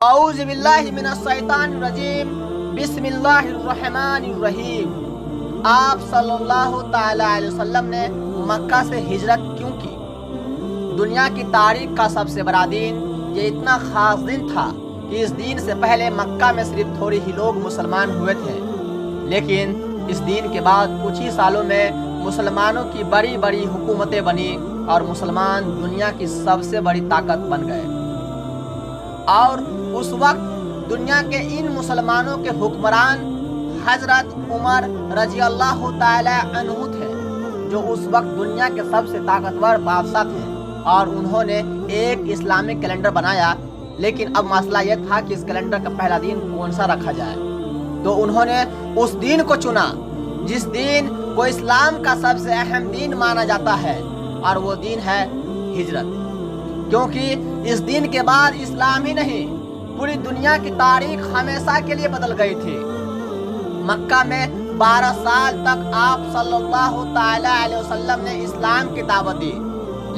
اعوذ باللہ من الشیطان الرجیم، بسم اللہ الرحمن الرحیم۔ آپ صلی اللہ تعالی علیہ وسلم نے مکہ سے ہجرت کیوں کی؟ دنیا کی تاریخ کا سب سے بڑا دن یہ اتنا خاص دن تھا کہ اس دن سے پہلے مکہ میں صرف تھوڑے ہی لوگ مسلمان ہوئے تھے، لیکن اس دن کے بعد کچھ ہی سالوں میں مسلمانوں کی بڑی بڑی حکومتیں بنی اور مسلمان دنیا کی سب سے بڑی طاقت بن گئے۔ اور اس وقت دنیا کے ان مسلمانوں کے حکمران حضرت عمر رضی اللہ تعالی عنہ تھے، جو اس وقت دنیا کے سب سے طاقتور بادشاہ تھے، اور انہوں نے ایک اسلامک کیلنڈر بنایا۔ لیکن اب مسئلہ یہ تھا کہ اس کیلنڈر کا پہلا دن کون سا رکھا جائے، تو انہوں نے اس دن کو چنا جس دن کو اسلام کا سب سے اہم دن مانا جاتا ہے، اور وہ دن ہے ہجرت، کیونکہ اس دن کے بعد اسلام ہی نہیں پوری دنیا کی تاریخ ہمیشہ کے لیے بدل گئی تھی۔ مکہ میں 12 سال تک آپ صلی اللہ تعالی علیہ وسلم نے اسلام کی دعوت دی،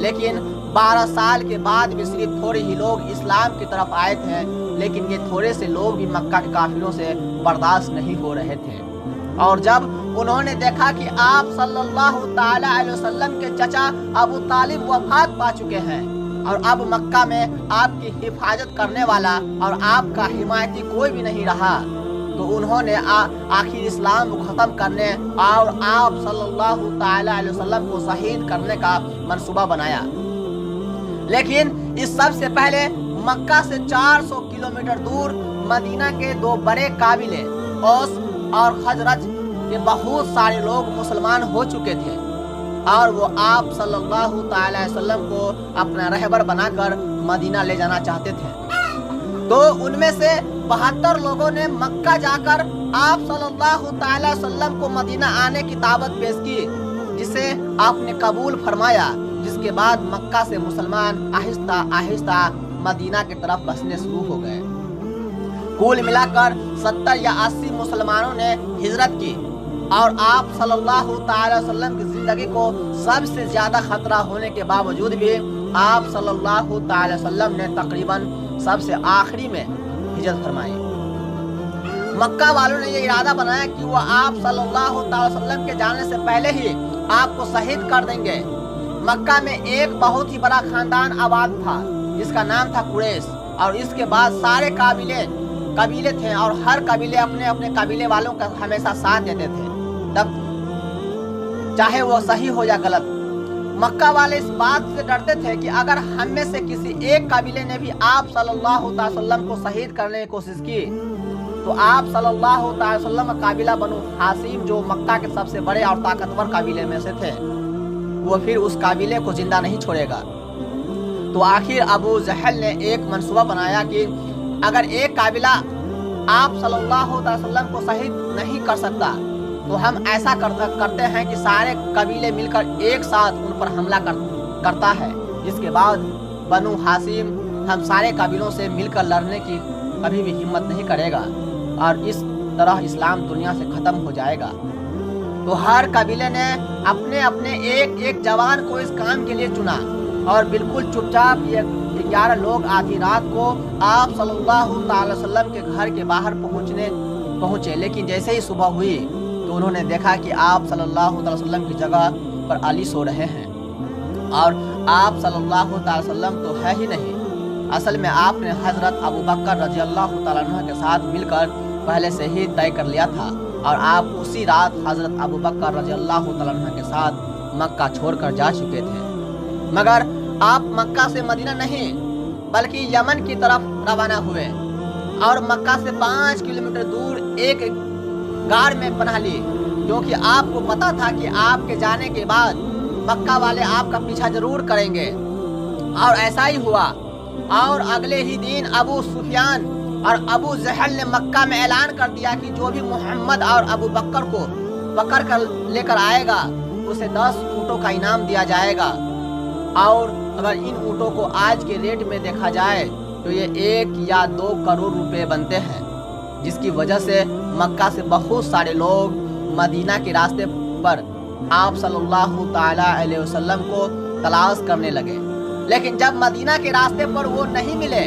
لیکن 12 سال کے بعد بھی صرف تھوڑے ہی لوگ اسلام کی طرف آئے تھے، لیکن یہ تھوڑے سے لوگ بھی مکہ کے کافروں سے برداشت نہیں ہو رہے تھے۔ اور جب انہوں نے دیکھا کہ آپ صلی اللہ تعالی علیہ وسلم کے چچا ابو طالب وفات پا چکے ہیں، اور اب مکہ میں آپ کی حفاظت کرنے والا اور آپ کا حمایتی کوئی بھی نہیں رہا، تو انہوں نے آخر اسلام کو ختم کرنے اور آپ صلی اللہ تعالی علیہ وسلم کو شہید کرنے کا منصوبہ بنایا۔ لیکن اس سب سے پہلے مکہ سے 400 کلومیٹر دور مدینہ کے دو بڑے قبیلے اوس اور خزرج کے بہت سارے لوگ مسلمان ہو چکے تھے، اور وہ آپ صلی اللہ تعالی علیہ وسلم کو اپنا رہبر بنا کر مدینہ لے جانا چاہتے تھے۔ تو ان میں سے 72 لوگوں نے مکہ جا کر آپ صلی اللہ تعالی علیہ وسلم کو مدینہ آنے کی دعوت پیش کی، جسے آپ نے قبول فرمایا، جس کے بعد مکہ سے مسلمان آہستہ آہستہ مدینہ کی طرف بسنے شروع ہو گئے۔ کل ملا کر 70 یا 80 مسلمانوں نے ہجرت کی، اور آپ صلی اللہ تعالی وسلم کی زندگی کو سب سے زیادہ خطرہ ہونے کے باوجود بھی آپ صلی اللہ تعالی وسلم نے تقریباً سب سے آخری میں ہجرت فرمائی۔ مکہ والوں نے یہ ارادہ بنایا کہ وہ آپ صلی اللہ تعالی وسلم کے جانے سے پہلے ہی آپ کو شہید کر دیں گے۔ مکہ میں ایک بہت ہی بڑا خاندان آباد تھا جس کا نام تھا قریش، اور اس کے بعد سارے قبیلے تھے، اور ہر قبیلے اپنے اپنے قبیلے والوں کا ہمیشہ ساتھ دیتے تھے، تب چاہے وہ صحیح ہو یا غلط۔ مکہ والے اس بات سے ڈرتے تھے کہ اگر ہم میں سے کسی ایک قبیلے نے بھی آپ صلی اللہ تعالی وسلم کو شہید کرنے کی کوشش کی، تو آپ صلی اللہ تعالی وسلم کا قبیلہ بنو ہاشم، جو مکہ کے سب سے بڑے اور طاقتور قبیلے میں سے تھے، وہ پھر اس قبیلے کو زندہ نہیں چھوڑے گا۔ تو آخر ابو جہل نے ایک منصوبہ بنایا کہ اگر ایک قبیلہ آپ صلی اللہ علیہ وسلم کو شہید نہیں کر سکتا، تو ہم ایسا کرتے ہیں کہ سارے قبیلے مل کر ایک ساتھ ان پر حملہ کرتا ہے، جس کے بعد بنو ہاشم ہم سارے قبیلوں سے مل کر لڑنے کی کبھی بھی ہمت نہیں کرے گا، اور اس طرح اسلام دنیا سے ختم ہو جائے گا۔ تو ہر قبیلے نے اپنے اپنے ایک جوان کو اس کام کے لیے چنا، اور بالکل چپ چاپ یہ 11 لوگ آدھی رات کو آپ صلی اللہ تعالی وسلم کے گھر کے باہر پہنچے، لیکن جیسے ہی صبح ہوئی تو انہوں نے دیکھا کہ آپ صلی اللہ تعالی وسلم کی جگہ پر علی سو رہے ہیں، اور آپ صلی اللہ تعالی وسلم تو ہے ہی نہیں۔ اصل میں آپ نے حضرت ابو بکر رضی اللہ تعالیٰ عنہ کے ساتھ مل کر پہلے سے ہی طے کر لیا تھا، اور آپ اسی رات حضرت ابو بکر رضی اللہ تعالیٰ عنہ کے ساتھ مکہ چھوڑ کر جا چکے تھے۔ مگر آپ مکہ سے مدینہ نہیں بلکہ یمن کی طرف روانہ ہوئے، اور مکہ سے 5 کلومیٹر دور ایک غار میں پناہ لی، کیونکہ آپ کو پتا تھا کہ آپ کے جانے کے بعد مکہ والے آپ کا پیچھا ضرور کریں گے، اور ایسا ہی ہوا۔ اور اگلے ہی دن ابو سفیان اور ابو جہل نے مکہ میں اعلان کر دیا کہ جو بھی محمد اور ابو بکر کو پکڑ کر لے کر آئے گا اسے 10 اونٹوں کا انعام دیا جائے گا، اور اگر ان اونٹوں کو آج کے ریٹ میں دیکھا جائے تو یہ 1 یا 2 کروڑ روپے بنتے ہیں، جس کی وجہ سے مکہ سے بہت سارے لوگ مدینہ کے راستے پر آپ صلی اللہ تعالی علیہ وسلم کو تلاش کرنے لگے، لیکن جب مدینہ کے راستے پر وہ نہیں ملے